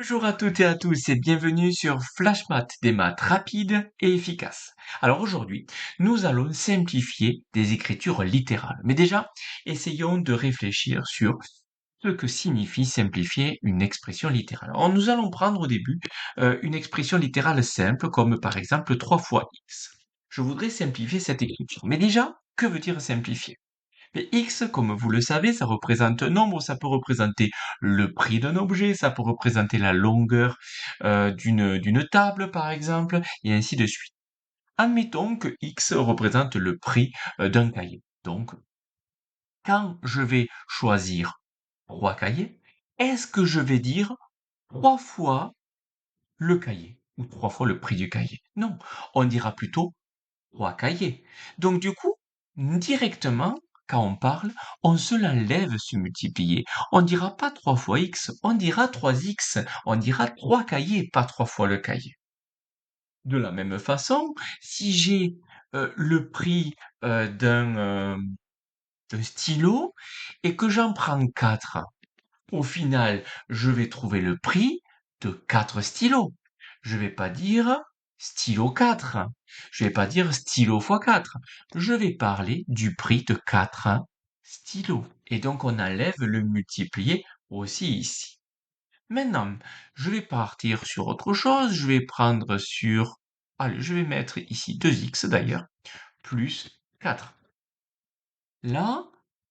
Bonjour à toutes et à tous et bienvenue sur FlashMath, des maths rapides et efficaces. Alors aujourd'hui, nous allons simplifier des écritures littérales. Mais déjà, essayons de réfléchir sur ce que signifie simplifier une expression littérale. Alors nous allons prendre au début une expression littérale simple comme par exemple 3 fois x. Je voudrais simplifier cette écriture. Mais déjà, que veut dire simplifier? Mais X, comme vous le savez, ça représente un nombre, ça peut représenter le prix d'un objet, ça peut représenter la longueur d'une table, par exemple, et ainsi de suite. Admettons que X représente le prix d'un cahier. Donc, quand je vais choisir 3 cahiers, est-ce que je vais dire 3 fois le cahier ou 3 fois le prix du cahier? Non, on dira plutôt 3 cahiers. Donc du coup, directement, quand on parle, on se l'enlève ce multiplier. On dira pas 3 fois x, on dira 3x. On dira 3 cahiers, pas 3 fois le cahier. De la même façon, si j'ai le prix d'un stylo et que j'en prends 4, au final, je vais trouver le prix de 4 stylos. Je vais pas dire stylo 4. Je vais pas dire stylo fois 4. Je vais parler du prix de 4 stylos. Et donc, on enlève le multiplier aussi ici. Maintenant, je vais partir sur autre chose. Je vais prendre sur... Allez, je vais mettre ici 2x d'ailleurs, plus 4. Là,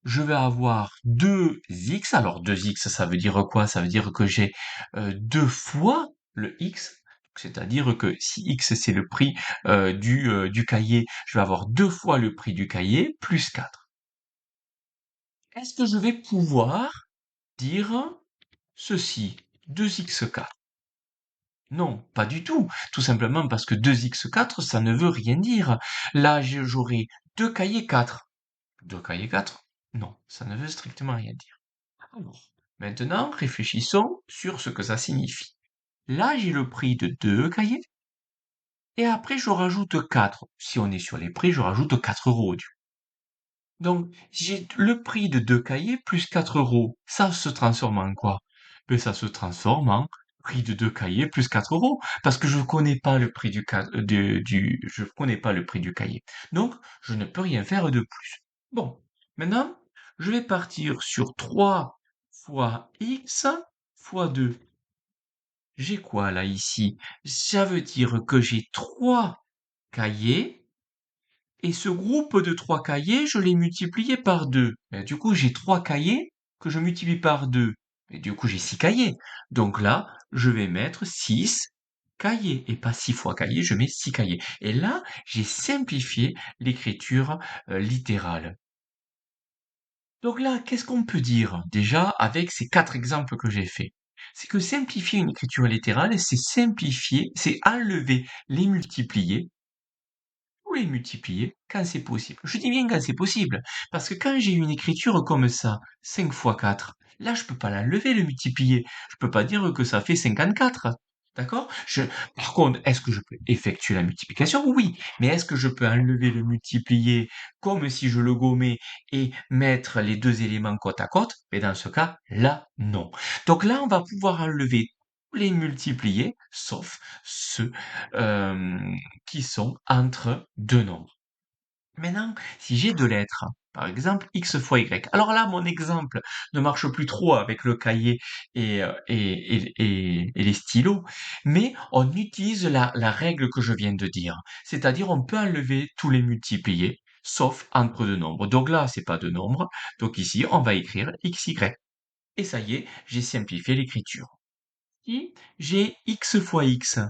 je vais avoir 2x. Alors 2x, ça veut dire quoi? Ça veut dire que j'ai 2 fois le x. C'est-à-dire que si x c'est le prix du cahier, je vais avoir 2 fois le prix du cahier plus 4. Est-ce que je vais pouvoir dire ceci? 2x4? Non, pas du tout. Tout simplement parce que 2x4, ça ne veut rien dire. Là, j'aurai 2 cahiers 4. 2 cahiers 4? Non, ça ne veut strictement rien dire. Alors, maintenant, réfléchissons sur ce que ça signifie. Là, j'ai le prix de 2 cahiers, et après, je rajoute 4. Si on est sur les prix, je rajoute 4 euros. Donc, j'ai le prix de 2 cahiers plus 4 euros. Ça se transforme en quoi? Ben, ça se transforme en prix de 2 cahiers plus 4 euros, parce que je connais pas le prix je connais pas le prix du cahier. Donc, je ne peux rien faire de plus. Bon, maintenant, je vais partir sur 3 fois x fois 2. J'ai quoi là ici? Ça veut dire que j'ai 3 cahiers et ce groupe de 3 cahiers, je l'ai multiplié par 2. Et du coup, j'ai 3 cahiers que je multiplie par 2. Et du coup, j'ai 6 cahiers. Donc là, je vais mettre 6 cahiers. Et pas 6 fois cahiers, je mets 6 cahiers. Et là, j'ai simplifié l'écriture littérale. Donc là, qu'est-ce qu'on peut dire déjà avec ces 4 exemples que j'ai faits? C'est que simplifier une écriture littérale, c'est simplifier, c'est enlever les multipliés ou les multiplier quand c'est possible. Je dis bien quand c'est possible, parce que quand j'ai une écriture comme ça, 5 fois 4, là je peux pas l'enlever, le multiplier. Je peux pas dire que ça fait 54. D'accord? Par contre, est-ce que je peux effectuer la multiplication? Oui. Mais est-ce que je peux enlever le multiplier comme si je le gommais et mettre les deux éléments côte à côte? Mais dans ce cas, là, non. Donc là, on va pouvoir enlever tous les multipliés, sauf ceux qui sont entre deux nombres. Maintenant, si j'ai deux lettres, par exemple x fois y, alors là, mon exemple ne marche plus trop avec le cahier et les stylos, mais on utilise la règle que je viens de dire. C'est-à-dire, on peut enlever tous les multipliés, sauf entre deux nombres. Donc là, c'est pas deux nombres. Donc ici, on va écrire xy. Et ça y est, j'ai simplifié l'écriture. Si j'ai x fois x,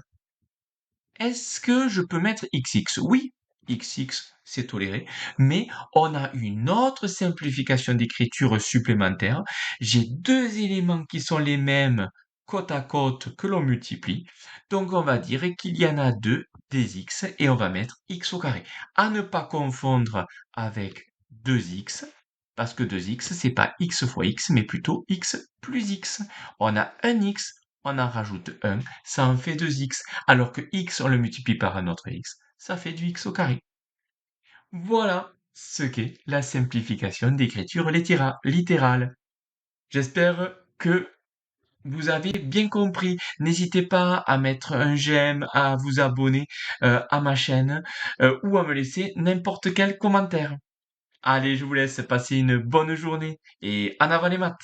est-ce que je peux mettre XX? Oui, XX, c'est toléré, mais on a une autre simplification d'écriture supplémentaire. J'ai deux éléments qui sont les mêmes côte à côte que l'on multiplie. Donc on va dire qu'il y en a deux des X et on va mettre X au carré. À ne pas confondre avec 2X, parce que 2X, c'est pas X fois X, mais plutôt X plus X. On a un X, on en rajoute un, ça en fait 2x. Alors que x, on le multiplie par un autre x, ça fait du x au carré. Voilà ce qu'est la simplification d'écriture littérale. J'espère que Vous avez bien compris. N'hésitez pas à mettre un j'aime, à vous abonner à ma chaîne ou à me laisser n'importe quel commentaire. Allez, je vous laisse passer une bonne journée et en avant les maths.